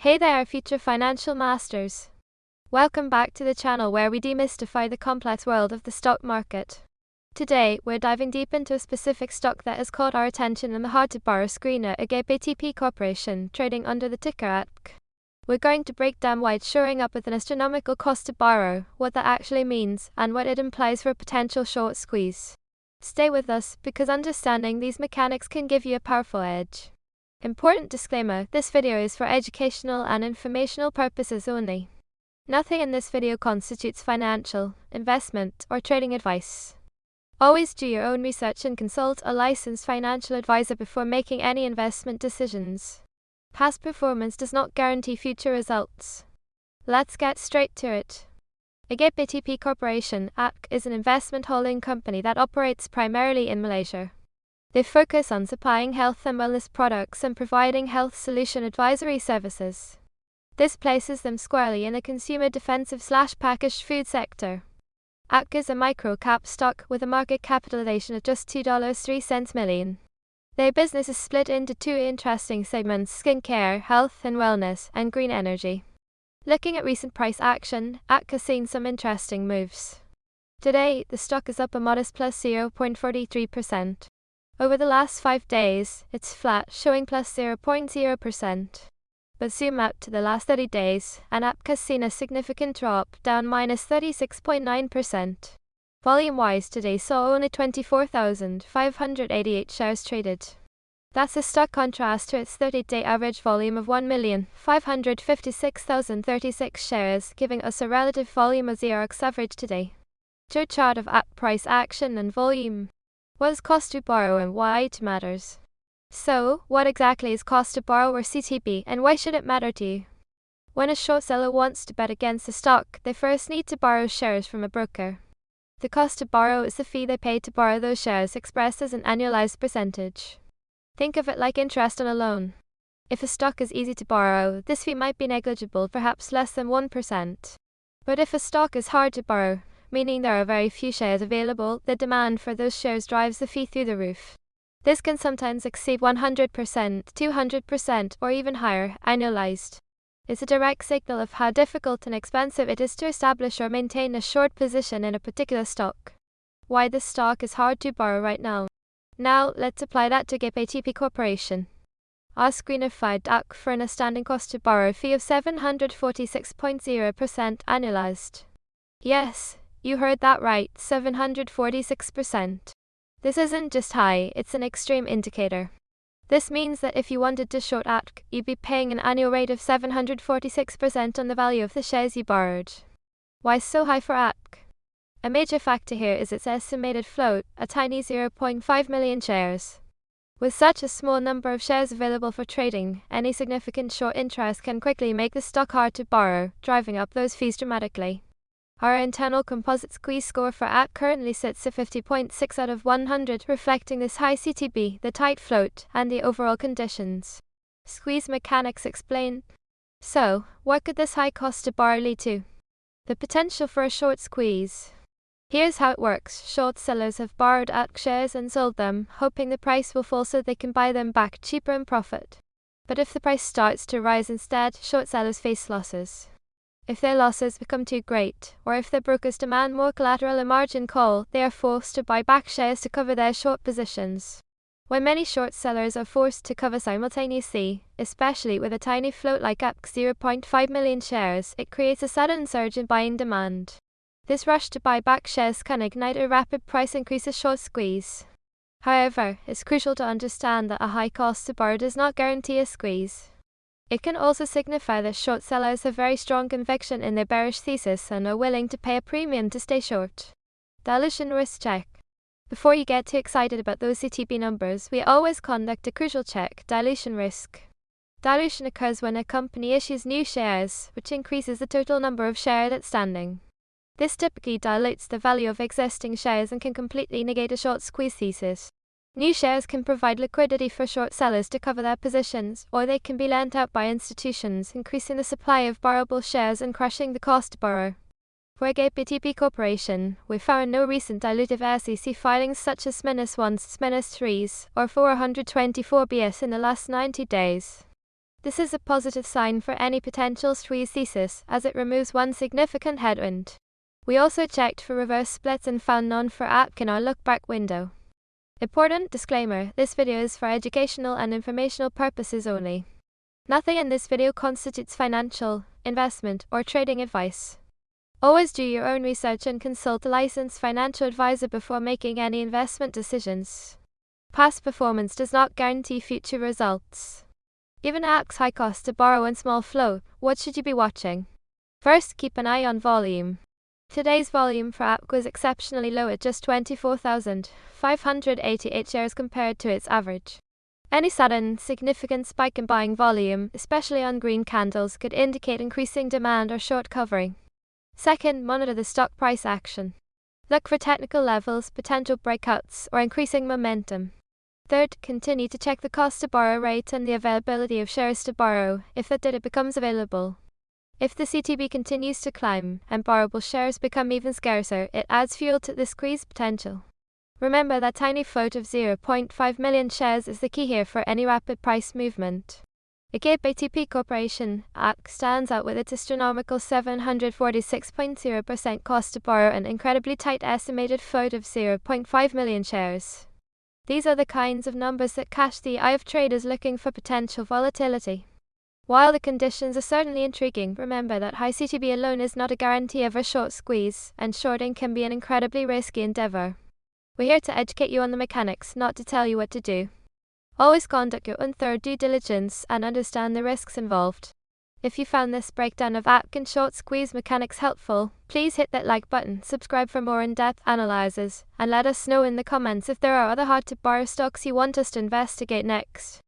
Hey there, future financial masters. Welcome back to the channel where we demystify the complex world of the stock market. Today, we're diving deep into a specific stock that has caught our attention in the hard-to-borrow screener, ATPC Corporation, trading under the ticker ATPC. We're going to break down why it's shoring up with an astronomical cost to borrow, what that actually means, and what it implies for a potential short squeeze. Stay with us, because understanding these mechanics can give you a powerful edge. Important disclaimer, this video is for educational and informational purposes only. Nothing in this video constitutes financial, investment, or trading advice. Always do your own research and consult a licensed financial advisor before making any investment decisions. Past performance does not guarantee future results. Let's get straight to it. ATPC Corporation, ATPC, is an investment holding company that operates primarily in Malaysia. They focus on supplying health and wellness products and providing health solution advisory services. This places them squarely in the consumer defensive/packaged food sector. ATPC is a micro-cap stock with a market capitalization of just $2.03 million. Their business is split into two interesting segments: skincare, health and wellness, and green energy. Looking at recent price action, ATPC has seen some interesting moves. Today, the stock is up a modest plus 0.43%. Over the last 5 days, it's flat, showing plus 0.0%. But zoom out to the last 30 days, and ATPC has seen a significant drop, down minus 36.9%. Volume-wise, today saw only 24,588 shares traded. That's a stark contrast to its 30-day average volume of 1,556,036 shares, giving us a relative volume of 0x average today. To a chart of ATPC price action and volume. What is cost to borrow and why it matters? So, what exactly is cost to borrow or CTB, and why should it matter to you? When a short seller wants to bet against a stock, they first need to borrow shares from a broker. The cost to borrow is the fee they pay to borrow those shares, expressed as an annualized percentage. Think of it like interest on a loan. If a stock is easy to borrow, this fee might be negligible, perhaps less than 1%. But if a stock is hard to borrow, meaning there are very few shares available, the demand for those shares drives the fee through the roof. This can sometimes exceed 100%, 200%, or even higher, annualized. It's a direct signal of how difficult and expensive it is to establish or maintain a short position in a particular stock. Why this stock is hard to borrow right now. Now, let's apply that to ATPC Corporation. Our screener flagged ATPC for an outstanding cost to borrow fee of 746.0% annualized. Yes, you heard that right, 746%. This isn't just high, it's an extreme indicator. This means that if you wanted to short ATPC, you'd be paying an annual rate of 746% on the value of the shares you borrowed. Why so high for ATPC? A major factor here is its estimated float, a tiny 0.5 million shares. With such a small number of shares available for trading, any significant short interest can quickly make the stock hard to borrow, driving up those fees dramatically. Our internal composite squeeze score for ATPC currently sits at 50.6 out of 100, reflecting this high CTB, the tight float, and the overall conditions. Squeeze mechanics explain. So, what could this high cost to borrow lead to? The potential for a short squeeze. Here's how it works. Short sellers have borrowed ATPC shares and sold them, hoping the price will fall so they can buy them back cheaper and profit. But if the price starts to rise instead, short sellers face losses. If their losses become too great, or if their brokers demand more collateral and margin call, they are forced to buy back shares to cover their short positions. When many short sellers are forced to cover simultaneously, especially with a tiny float like ATPC 0.5 million shares, it creates a sudden surge in buying demand. This rush to buy back shares can ignite a rapid price increase, a short squeeze. However, it's crucial to understand that a high cost to borrow does not guarantee a squeeze. It can also signify that short sellers have very strong conviction in their bearish thesis and are willing to pay a premium to stay short. Dilution risk check. Before you get too excited about those CTB numbers, we always conduct a crucial check: dilution risk. Dilution occurs when a company issues new shares, which increases the total number of shares outstanding. This typically dilutes the value of existing shares and can completely negate a short squeeze thesis. New shares can provide liquidity for short sellers to cover their positions, or they can be lent out by institutions, increasing the supply of borrowable shares and crushing the cost to borrow. For ATPC Corporation, we found no recent dilutive SEC filings such as -1s, -3s, or 424 BS in the last 90 days. This is a positive sign for any potential squeeze thesis, as it removes one significant headwind. We also checked for reverse splits and found none for ATPC in our look-back window. Important disclaimer, this video is for educational and informational purposes only. Nothing in this video constitutes financial, investment, or trading advice. Always do your own research and consult a licensed financial advisor before making any investment decisions. Past performance does not guarantee future results. Given ATPC's high cost to borrow and small flow, what should you be watching? First, keep an eye on volume. Today's volume for ATPC was exceptionally low at just 24,588 shares compared to its average. Any sudden, significant spike in buying volume, especially on green candles, could indicate increasing demand or short covering. Second, monitor the stock price action. Look for technical levels, potential breakouts, or increasing momentum. Third, continue to check the cost to borrow rate and the availability of shares to borrow, if that data becomes available. If the CTB continues to climb, and borrowable shares become even scarcer, it adds fuel to the squeeze potential. Remember that tiny float of 0.5 million shares is the key here for any rapid price movement. ATP Corporation, ATPC, stands out with its astronomical 746.0% cost to borrow and incredibly tight estimated float of 0.5 million shares. These are the kinds of numbers that catch the eye of traders looking for potential volatility. While the conditions are certainly intriguing, remember that high CTB alone is not a guarantee of a short squeeze, and shorting can be an incredibly risky endeavor. We're here to educate you on the mechanics, not to tell you what to do. Always conduct your own thorough due diligence and understand the risks involved. If you found this breakdown of ATPC and short squeeze mechanics helpful, please hit that like button, subscribe for more in-depth analyses, and let us know in the comments if there are other hard-to-borrow stocks you want us to investigate next.